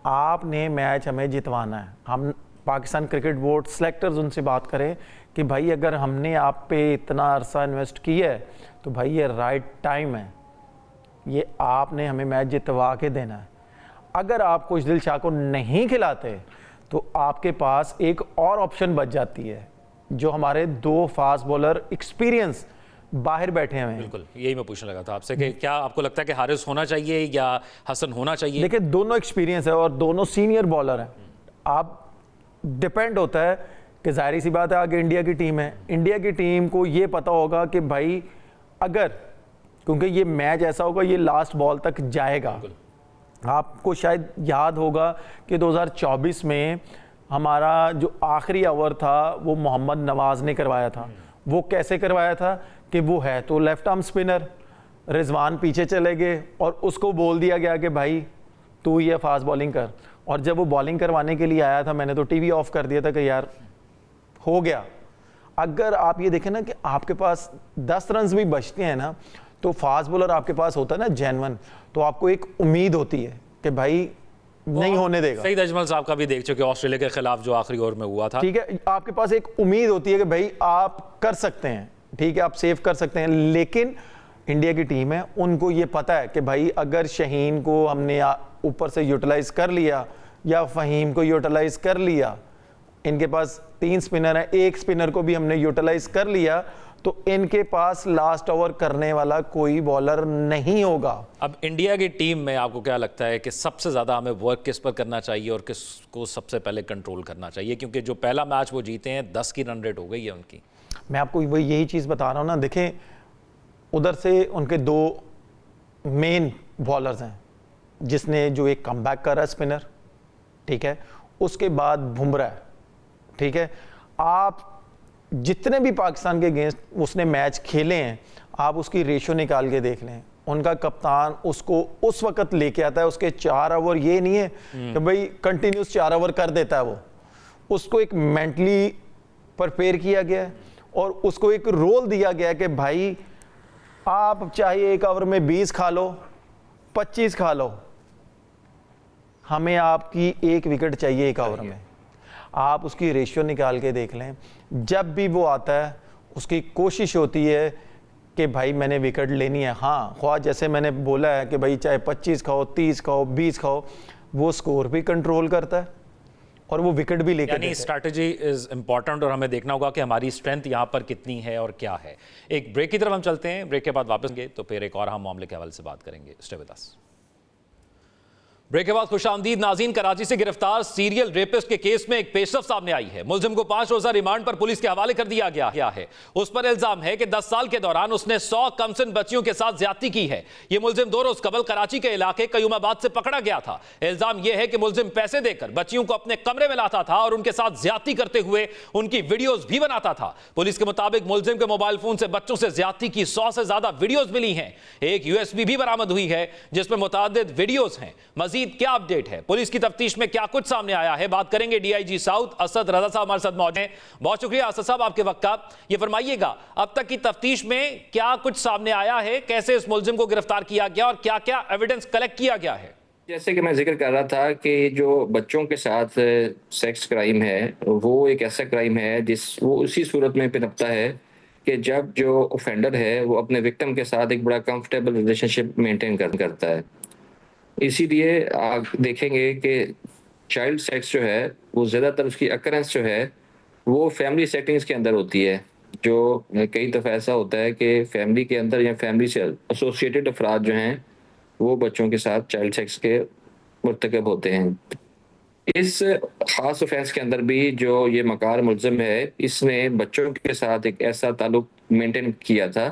आपने मैच हमें जितवाना है। हम पाकिस्तान क्रिकेट बोर्ड सेलेक्टर्स उनसे बात करें कि भाई अगर हमने आप पे इतना अरसा इन्वेस्ट किया है तो भाई ये राइट टाइम है, ये आपने हमें मैच जितवा के देना है। अगर आप खुशदिल शाह को नहीं खिलाते तो आपके पास एक और ऑप्शन बच जाती है, जो हमारे 2 फास्ट बॉलर एक्सपीरियंस बाहर बैठे हुए हैं। बिल्कुल, यही मैं पूछने लगा था आपसे कि क्या आपको लगता है कि हारिस होना चाहिए या हसन होना चाहिए? देखिए, दोनों एक्सपीरियंस है और दोनों सीनियर बॉलर हैं। आप डिपेंड होता है कि जाहिर सी बात है आगे इंडिया की टीम है, इंडिया की टीम को ये पता होगा कि भाई अगर, क्योंकि ये मैच ऐसा होगा ये लास्ट बॉल तक जाएगा। आपको शायद याद होगा कि 2024 में हमारा जो आखिरी ओवर था वो मोहम्मद नवाज ने करवाया था। वो कैसे करवाया था कि वो है तो लेफ्ट आर्म स्पिनर, रिजवान पीछे चले गए और उसको बोल दिया गया कि भाई तू ये फास्ट बॉलिंग कर। और जब वो बॉलिंग करवाने के लिए आया था मैंने तो टीवी ऑफ कर दिया था कि यार हो गया। अगर आप ये देखें ना कि आपके पास 10 रन भी बचते हैं ना, तो फास्ट बॉलर आपके पास होता है ना जेन्युइन, तो आपको एक उम्मीद होती है कि भाई नहीं होने देगा। सईद अजमल साहब का भी देख चुके ऑस्ट्रेलिया के खिलाफ जो आखिरी ओवर में हुआ था। ठीक है, आपके पास एक उम्मीद होती है कि भाई आप कर सकते हैं, ठीक है, आप सेव कर सकते हैं, लेकिन इंडिया की टीम है, उनको ये पता है कि भाई अगर शाहीन को हमने ऊपर से यूटिलाइज कर लिया या फ़हीम को यूटिलाइज कर लिया, इनके पास 3 स्पिनर है, एक स्पिनर को भी हमने यूटिलाइज कर लिया, तो इनके पास लास्ट ओवर करने वाला कोई बॉलर नहीं होगा। अब इंडिया की टीम में आपको क्या लगता है कि सबसे ज़्यादा हमें वर्क किस पर करना चाहिए और किस को सबसे पहले कंट्रोल करना चाहिए? क्योंकि जो पहला मैच वो जीते हैं 10 की रन रेट हो गई है उनकी। मैं आपको वही यही चीज़ बता रहा हूँ ना, देखें उधर से उनके 2 मेन बॉलर्स हैं, जिसने जो एक कमबैक करा स्पिनर, ठीक है, उसके बाद बुमराह है, ठीक है। आप जितने भी पाकिस्तान के अगेंस्ट उसने मैच खेले हैं, आप उसकी रेशो निकाल के देख लें, उनका कप्तान उसको उस वक्त लेके आता है, उसके 4 ओवर ये नहीं है कि भाई कंटिन्यूस 4 ओवर कर देता है, वो उसको एक मेंटली प्रिपेयर किया गया है और उसको एक रोल दिया गया है कि भाई आप चाहे 1 ओवर में 20 खा लो, 25 खा लो, हमें आपकी 1 विकेट चाहिए 1 ओवर में। आप उसकी रेशियो निकाल के देख लें, जब भी वो आता है उसकी कोशिश होती है कि भाई मैंने विकेट लेनी है। हाँ, ख्वाह जैसे मैंने बोला है कि भाई चाहे 25 खाओ, 30 खाओ, 20 खाओ, वो स्कोर भी कंट्रोल करता है और वो विकेट भी लेकर यानी स्ट्रैटेजी इज इंपॉर्टेंट और हमें देखना होगा कि हमारी स्ट्रेंथ यहाँ पर कितनी है और क्या है। एक ब्रेक की तरफ हम चलते हैं, ब्रेक के बाद वापस आएंगे तो फिर एक और हम मामले के हवाले से बात करेंगे। Stay with us. ब्रेक के बाद खुशामदीद नाज़रीन। कराची से गिरफ्तार सीरियल रेपिस्ट के केस में एक पेशरफ सामने आई है। मुलजिम को 5 रोजा रिमांड पर पुलिस के हवाले कर दिया गया है। उस पर इल्जाम है कि 10 साल के दौरान उसने 100 कमसिन बच्चियों के साथ ज्यादती की है। यह मुलजिम 2 रोज कबल कराची के इलाके कयूमाबाद से पकड़ा गया था। इल्जाम यह है कि मुलजिम पैसे देकर बच्चियों को अपने कमरे में लाता था और उनके साथ ज्यादती करते हुए उनकी वीडियोज भी बनाता था। पुलिस के मुताबिक मुलजिम के मोबाइल फोन से बच्चों से ज्यादती की 100 से ज्यादा वीडियोज मिली हैं। एक USB भी बरामद हुई है जिसमें मुतादिद वीडियोज हैं। मजीद क्या अपडेट है, पुलिस की तफ्तीश में क्या कुछ सामने आया है, बात करेंगे DIG साउथ असद रजा साहब हमारे साथ मौजूद हैं। बहुत शुक्रिया असद साहब आपके वक्त का। ये फरमाइएगा अब तक की तफ्तीश में क्या कुछ सामने आया है, कैसे इस मुलजिम को गिरफ्तार किया गया और क्या क्या एविडेंस कलेक्ट किया गया है? जैसे कि मैं जिक्र कर रहा था कि जो बच्चों के साथ सेक्स क्राइम है वो एक ऐसा क्राइम है वो उसी सूरत में पनपता है कि जब जो ऑफेंडर है वो अपने विक्टिम के साथ एक बड़ा कंफर्टेबल रिलेशनशिप मेंटेन करता है। इसीलिए आप देखेंगे कि चाइल्ड सेक्स जो है वो ज़्यादातर उसकी अकरेंस जो है वो फैमिली सेटिंग्स के अंदर होती है। जो कई दफ़ा ऐसा होता है कि फैमिली के अंदर या फैमिली से एसोसिएटेड अफराद जो हैं वो बच्चों के साथ चाइल्ड सेक्स के मुर्तकब होते हैं। इस खास ऑफेंस के अंदर भी जो ये मकार मुलज़िम है, इसने बच्चों के साथ एक ऐसा ताल्लुक मेंटेन किया था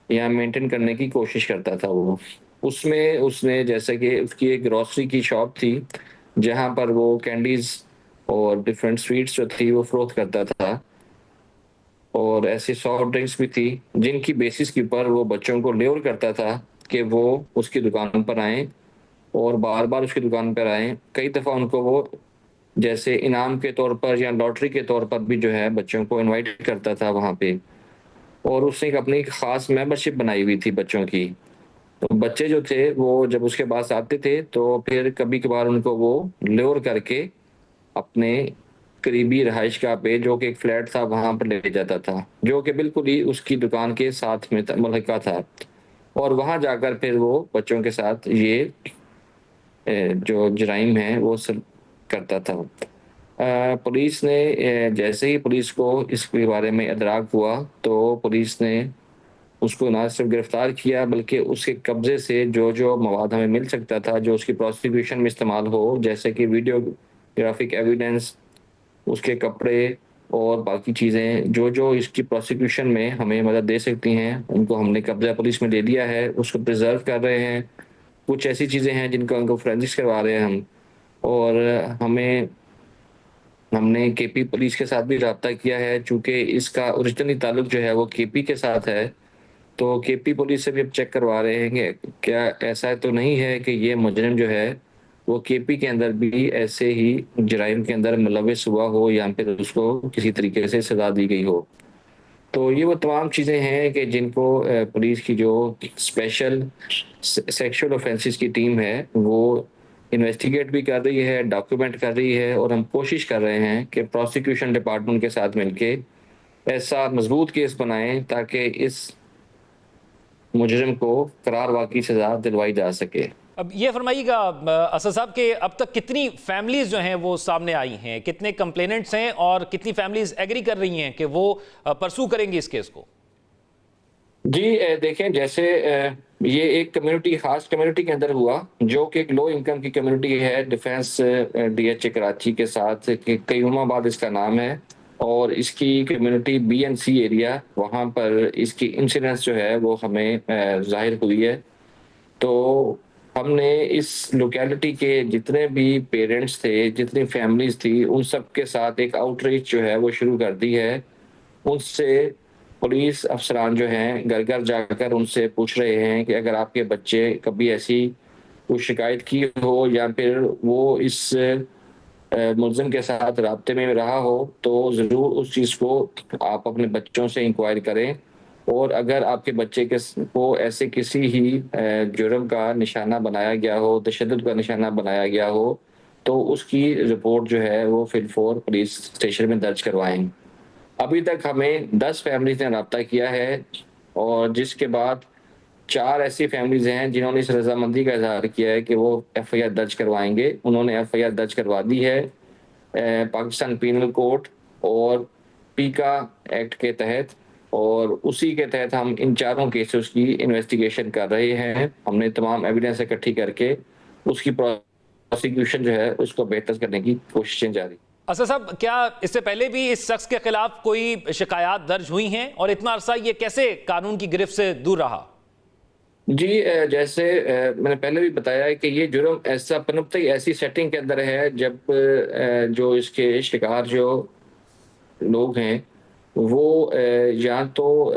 या मेंटेन करने की कोशिश करता था। वो उसमें उसने जैसे कि उसकी एक ग्रोसरी की शॉप थी जहां पर वो कैंडीज और डिफरेंट स्वीट्स जो थी वो फरोख्त करता था और ऐसी सॉफ्ट ड्रिंक्स भी थी जिनकी बेसिस के ऊपर वो बच्चों को ल्योर करता था कि वो उसकी दुकान पर आएँ और बार बार उसकी दुकान पर आएँ। कई दफ़ा उनको वो जैसे इनाम के तौर पर या लॉटरी के तौर पर भी जो है बच्चों को इनवाइट करता था वहाँ पे, और उसने एक अपनी ख़ास मेंबरशिप बनाई हुई थी बच्चों की। तो बच्चे जो थे वो जब उसके पास आते थे तो फिर कभी कभार उनको वो ल्योर करके अपने करीबी रहायशगाह पे जो कि एक फ्लैट था वहाँ पर ले जाता था, जो कि बिल्कुल ही उसकी दुकान के साथ में मुल्हिका था, और वहाँ जाकर फिर वो बच्चों के साथ ये जो जराइम है वो करता था। पुलिस ने जैसे ही पुलिस को इसके बारे में इदराक हुआ तो पुलिस ने उसको ना सिर्फ गिरफ्तार किया बल्कि उसके कब्जे से जो जो मवाद हमें मिल सकता था जो उसकी प्रोसिक्यूशन में इस्तेमाल हो, जैसे कि वीडियोग्राफिक एविडेंस, उसके कपड़े और बाकी चीज़ें जो जो इसकी प्रोसिक्यूशन में हमें मदद दे सकती हैं, उनको हमने कब्जा पुलिस में ले लिया है, उसको प्रिजर्व कर रहे हैं। कुछ ऐसी चीज़ें हैं जिनको उनको फोरेंसिक्स करवा रहे हैं हम, और हमने KP पुलिस के साथ भी रब्ता किया है। चूँकि इसका ओरिजिनली ताल्लुक जो है वो KP के साथ है, तो KP पुलिस से भी अब चेक करवा रहे हैं कि क्या ऐसा तो नहीं है कि ये मुजरिम जो है वो KP के अंदर भी ऐसे ही जराइम के अंदर मुलविस हुआ हो या फिर उसको किसी तरीके से सजा दी गई हो। तो ये वो तमाम चीज़ें हैं कि जिनको पुलिस की जो स्पेशल सेक्सुअल ऑफेंसेस की टीम है वो इन्वेस्टिगेट भी कर रही है, डॉक्यूमेंट कर रही है, और हम कोशिश कर रहे हैं कि प्रोसिक्यूशन डिपार्टमेंट के साथ मिलके ऐसा मजबूत केस बनाएं ताकि इस मुजरिम को करार की सजा दिलवाई जा सके। अब ये फरमाइएगा असद साहब कि अब तक कितनी फैमिलीज जो हैं वो सामने आई हैं, कितने कंप्लेनेंट्स हैं और कितनी फैमिलीज एग्री कर रही हैं कि वो परसू करेंगी इस केस को? जी देखें, जैसे ये एक कम्युनिटी, खास कम्युनिटी के अंदर हुआ जो कि एक लो इनकम की कम्युनिटी है, डिफेंस डीएचए कराची के साथ, कयूमाबाद इसका नाम है, और इसकी कम्युनिटी बीएनसी एरिया, वहाँ पर इसकी इंसिडेंस जो है वो हमें जाहिर हुई है। तो हमने इस लोकेलिटी के जितने भी पेरेंट्स थे, जितनी फैमिलीज थी, उन सब के साथ एक आउटरीच जो है वो शुरू कर दी है। उनसे पुलिस अफसरान जो हैं घर घर जाकर उनसे पूछ रहे हैं कि अगर आपके बच्चे कभी ऐसी कोई शिकायत की हो या फिर वो इस मुलजिम के साथ राब्ते में रहा हो तो ज़रूर उस चीज़ को आप अपने बच्चों से इंक्वायर करें, और अगर आपके बच्चे को ऐसे किसी ही जुर्म का निशाना बनाया गया हो, तशद्दुद का निशाना बनाया गया हो, तो उसकी रिपोर्ट जो है वो फिलफौर पुलिस स्टेशन में दर्ज करवाएं। अभी तक हमें 10 फैमिलीज ने रब्ता किया है, और जिसके बाद 4 ऐसी फैमिलीज हैं जिन्होंने इस रजामंदी का इजहार किया है कि वो एफआईआर दर्ज करवाएंगे। उन्होंने एफआईआर दर्ज करवा दी है पाकिस्तान पीनल कोड और पीका एक्ट के तहत, और उसी के तहत हम इन चारों केसेस की इन्वेस्टिगेशन कर रहे हैं। हमने तमाम एविडेंस इकट्ठी करके उसकी प्रोसिक्यूशन जो है उसको बेहतर करने की कोशिशें जारी। असद साहब, क्या इससे पहले भी इस शख्स के खिलाफ कोई शिकायत दर्ज हुई हैं और इतना अरसा ये कैसे कानून की गिरफ्त से दूर रहा? जी जैसे मैंने पहले भी बताया है कि ये जुर्म ऐसा पनपता ही ऐसी सेटिंग के अंदर है जब जो इसके शिकार जो लोग हैं वो या तो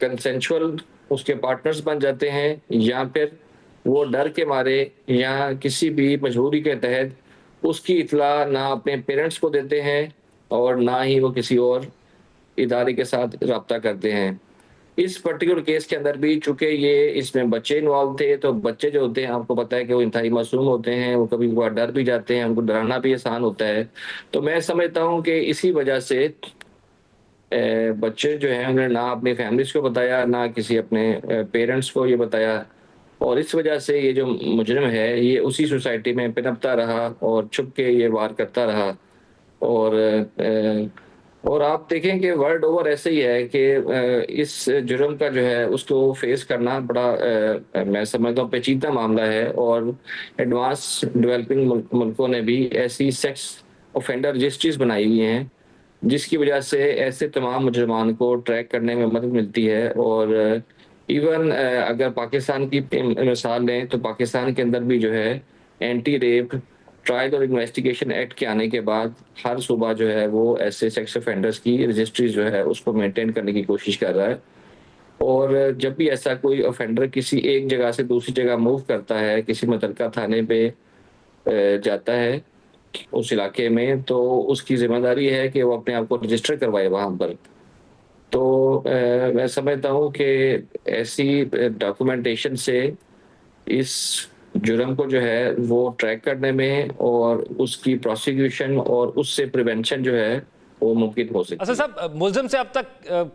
कंसेंशुअल उसके पार्टनर्स बन जाते हैं, या फिर वो डर के मारे या किसी भी मजबूरी के तहत उसकी इतला ना अपने पेरेंट्स को देते हैं और ना ही वो किसी और इदारे के साथ रब्ता करते हैं। इस पर्टिकुलर केस के अंदर भी चूंकि ये इसमें बच्चे इन्वॉल्व थे, तो बच्चे जो होते हैं आपको पता है कि वो इंतहाई मासूम होते हैं, वो कभी कभार डर भी जाते हैं, उनको डराना भी आसान होता है। तो मैं समझता हूँ कि इसी वजह से बच्चे जो हैं उन्होंने ना अपनी फैमिलीज को बताया, ना किसी अपने पेरेंट्स को ये बताया, और इस वजह से ये जो मुजरिम है ये उसी सोसाइटी में पनपता रहा और छुप के ये वार करता रहा। और आप देखें कि वर्ल्ड ओवर ऐसे ही है कि इस जुर्म का जो है उसको फेस करना बड़ा मैं समझता हूँ पेचीदा मामला है, और एडवांस डेवलपिंग मुल्कों ने भी ऐसी सेक्स ऑफेंडर रजिस्ट्रीज बनाई हुई हैं जिसकी वजह से ऐसे तमाम मुजरमान को ट्रैक करने में मदद मिलती है। और इवन अगर पाकिस्तान की मिसाल लें तो पाकिस्तान के अंदर भी जो है एंटी रेप ट्रायल और इन्वेस्टिगेशन एक्ट के आने के बाद हर सूबा जो है वो ऐसे सेक्स ऑफेंडर्स की रजिस्ट्री जो है उसको मेंटेन करने की कोशिश कर रहा है। और जब भी ऐसा कोई ऑफेंडर किसी एक जगह से दूसरी जगह मूव करता है, किसी मुतलका थाने पे जाता है उस इलाके में, तो उसकी जिम्मेदारी है कि वो अपने आप को रजिस्टर करवाए वहाँ पर। तो मैं समझता हूँ कि ऐसी डॉक्यूमेंटेशन से इस जुर्म को जो है वो ट्रैक करने में और उसकी प्रोसिक्यूशन और उससे प्रिवेंशन जो है वो मुमकिन हो सकती है। अच्छा साहब, मुलजिम से अब तक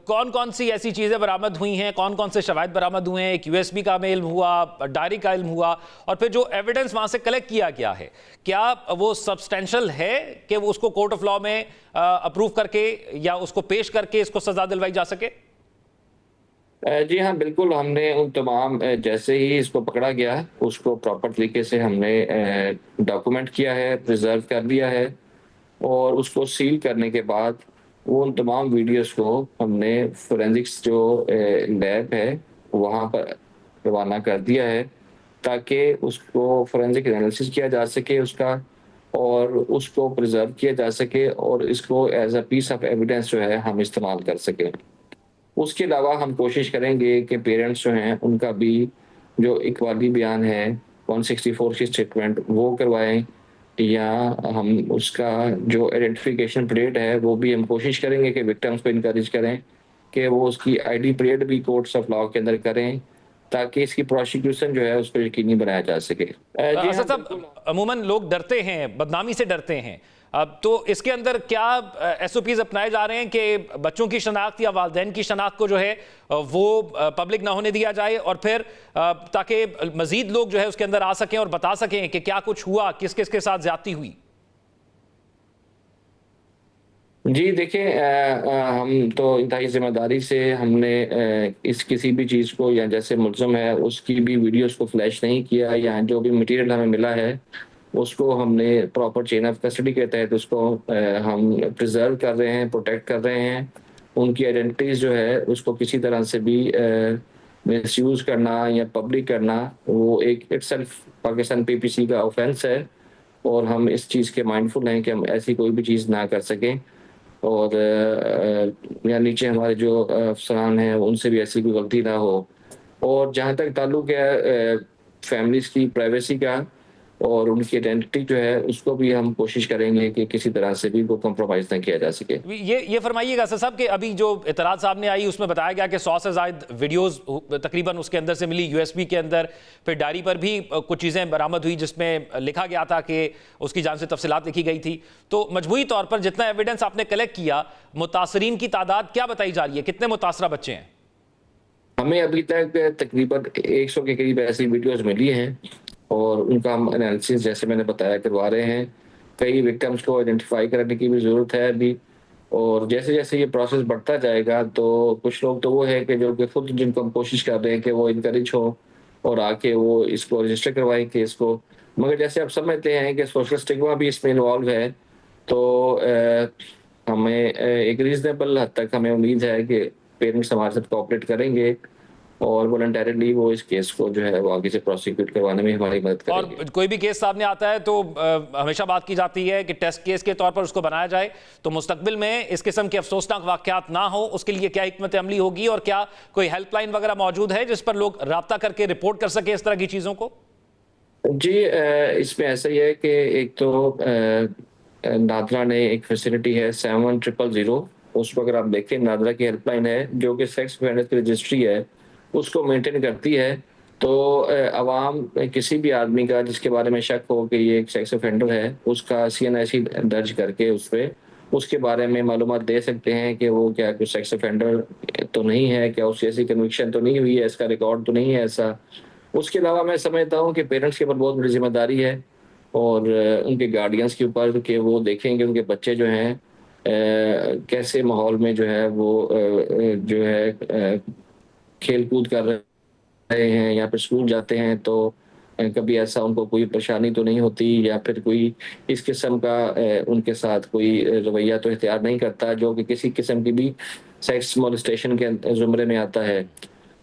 कौन कौन सी ऐसी चीज़ें बरामद हुई हैं, कौन कौन से शवाहिद बरामद हुए हैं? एक यूएसबी का इल्म हुआ, डायरी का इल्म हुआ, और फिर जो एविडेंस वहां से कलेक्ट किया गया है, क्या वो सब्सटेंशियल है कि वो उसको कोर्ट ऑफ लॉ में अप्रूव करके या उसको पेश करके इसको सजा दिलवाई जा सके? जी हाँ, बिल्कुल। हमने उन तमाम जैसे ही इसको पकड़ा गया उसको प्रॉपर तरीके से हमने डॉक्यूमेंट किया है, प्रिजर्व कर दिया है, और उसको सील करने के बाद वो उन तमाम वीडियोस को हमने फोरेंसिक्स जो लैब है वहाँ पर रवाना कर दिया है ताकि उसको फोरेंसिक एनालिसिस किया जा सके उसका, और उसको प्रिजर्व किया जा सके, और इसको as a piece of evidence जो है हम इस्तेमाल कर सकें। उसके अलावा हम कोशिश करेंगे कि पेरेंट्स जो हैं उनका भी जो इकबाली बयान है 164 की स्टेटमेंट वो करवाएं, या हम उसका जो आइडेंटिफिकेशन परेड है वो भी हम कोशिश करेंगे कि विक्टिम्स को इनकरेज करें कि वो उसकी आईडी परेड भी कोर्ट्स ऑफ लॉ के अंदर करें, ताकि इसकी प्रोसिक्यूशन जो है उसको यकीनी बनाया जा सके। जी असद साहब, अमूमन लोग डरते हैं, बदनामी से डरते हैं। अब तो इसके अंदर क्या एसओपीज अपनाए जा रहे हैं कि बच्चों की शनाख्त या वालिदैन की शनाख्त को जो है वो पब्लिक ना होने दिया जाए, और फिर ताकि मजीद लोग जो है उसके अंदर आ सकें और बता सकें कि क्या कुछ हुआ, किस किस के साथ ज्यादती हुई? जी देखिए, हम तो इंतहाई जिम्मेदारी से हमने इस किसी भी चीज़ को, या जैसे मुलज़म है उसकी भी वीडियोस को फ्लैश नहीं किया, या जो भी मटेरियल हमें मिला है उसको हमने प्रॉपर चेन ऑफ कस्टडी के तहत उसको हम प्रिजर्व कर रहे हैं, प्रोटेक्ट कर रहे हैं। उनकी आइडेंटिटीज जो है उसको किसी तरह से भी मिसयूज़ करना या पब्लिक करना, वो एक इटसेल्फ पाकिस्तान पीपीसी का ऑफेंस है, और हम इस चीज़ के माइंडफुल हैं कि हम ऐसी कोई भी चीज़ ना कर सकें, और या नीचे हमारे जो अफसरान हैं उनसे भी ऐसी कोई गलती ना हो। और जहाँ तक ताल्लुक है फैमिलीज़ की प्राइवेसी का और उनकी आइडेंटिटी जो है उसको भी हम कोशिश करेंगे कि किसी तरह से भी वो कॉम्प्रोमाइज़ ना किया जा सके। ये फरमाइएगा असद साहब कि अभी जो इतलात सामने आई उसमें बताया गया कि 100 से ज़ायद वीडियोस तकरीबन उसके अंदर से मिली, यूएसबी के अंदर, फिर डायरी पर भी कुछ चीज़ें बरामद हुई जिसमें लिखा गया था कि उसकी जान से तफसीलात लिखी गई थी। तो मजमूई तौर पर जितना एविडेंस आपने कलेक्ट किया, मुतासरीन की तादाद क्या बताई जा रही है, कितने मुतासरा बच्चे हैं? हमें अभी तक तकरीबन 100 के करीब ऐसी वीडियोस मिली हैं, और उनका हम एनालिसिस जैसे मैंने बताया करवा रहे हैं। कई विक्टिम्स को आइडेंटिफाई करने की भी ज़रूरत है अभी, और जैसे जैसे ये प्रोसेस बढ़ता जाएगा तो कुछ लोग तो वो है कि जो कि खुद जिनको हम कोशिश कर रहे हैं कि वो इनकरेज हो और आके वो इसको रजिस्टर करवाएं केस को, मगर जैसे आप समझते हैं कि सोशल स्टिग्मा भी इसमें इन्वॉल्व है, तो हमें एक रीजनेबल हद तक हमें उम्मीद है कि पेरेंट्स हमारे साथ कोऑपरेट करेंगे और वॉलंटरली वो इस केस को जो है वो आगे से प्रोसिक्यूट करवाने में हमारी मदद करेंगे। और कोई भी केस सामने आता है तो हमेशा बात की जाती है कि टेस्ट केस के तौर पर उसको बनाया जाए, तो मुस्तकबिल में इस किस्म के अफसोसनाक वाकयात ना हो उसके लिए क्या हिकमत अमली होगी, और क्या कोई हेल्पलाइन वगैरह मौजूद है जिस पर लोग राब्ता करके रिपोर्ट कर सके इस तरह की चीज़ों को? जी, इसमें ऐसा ही है कि एक तो नादरा ने एक फैसिलिटी है 7100, उसको अगर आप देखें नादरा की हेल्पलाइन है जो कि सेक्स ऑफेंडर्स की रजिस्ट्री है उसको मेंटेन करती है। तो अवाम किसी भी आदमी का जिसके बारे में शक हो कि ये एक सेक्स ऑफेंडर है उसका CNIC दर्ज करके उस पर उसके बारे में मालूमात दे सकते हैं कि वो क्या कुछ सेक्स ऑफेंडर तो नहीं है, क्या उसकी ऐसी कन्विक्शन तो नहीं हुई है, इसका रिकॉर्ड तो नहीं है ऐसा। उसके अलावा मैं समझता हूँ कि पेरेंट्स के ऊपर बहुत बड़ी जिम्मेदारी है और उनके गार्डियंस के ऊपर कि वो देखेंगे उनके बच्चे जो हैं कैसे माहौल में जो है वो जो है खेल कूद कर रहे हैं या फिर स्कूल जाते हैं, तो कभी ऐसा उनको कोई परेशानी तो नहीं होती या फिर कोई इस किस्म का उनके साथ कोई रवैया तो इख्तियार नहीं करता जो कि किसी किस्म की भी सेक्स मोलेस्टेशन के जुमरे में आता है।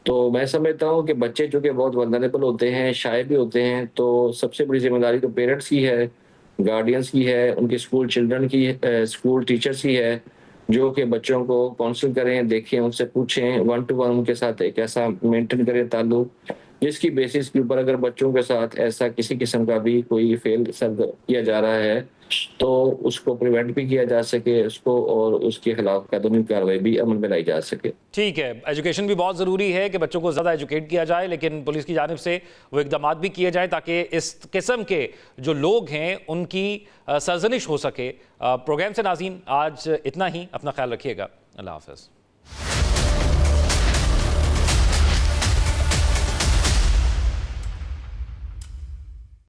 तो मैं समझता हूँ कि बच्चे जो कि बहुत वल्नरेबल होते हैं, शाये भी होते हैं, तो सबसे बड़ी जिम्मेदारी तो पेरेंट्स की है, गार्डियंस की है, उनके स्कूल चिल्ड्रन की, स्कूल टीचर्स की है जो कि बच्चों को काउंसिल करें, देखें, उनसे पूछें, 1-to-1 उनके साथ एक ऐसा मेंटेन करें ताल्लुक जिसकी बेसिस के ऊपर अगर बच्चों के साथ ऐसा किसी किस्म का भी कोई फेल किया जा रहा है तो उसको प्रिवेंट भी किया जा सके उसको, और उसके खिलाफ कानूनी कार्रवाई भी अमल में लाई जा सके। ठीक है, एजुकेशन भी बहुत ज़रूरी है कि बच्चों को ज़्यादा एजुकेट किया जाए, लेकिन पुलिस की जानिब से वो इक़दाम भी किए जाए ताकि इस किस्म के जो लोग हैं उनकी सरजनिश हो सके। प्रोग्राम से नाज़रीन आज इतना ही, अपना ख्याल रखिएगा, अल्लाह हाफ़िज़।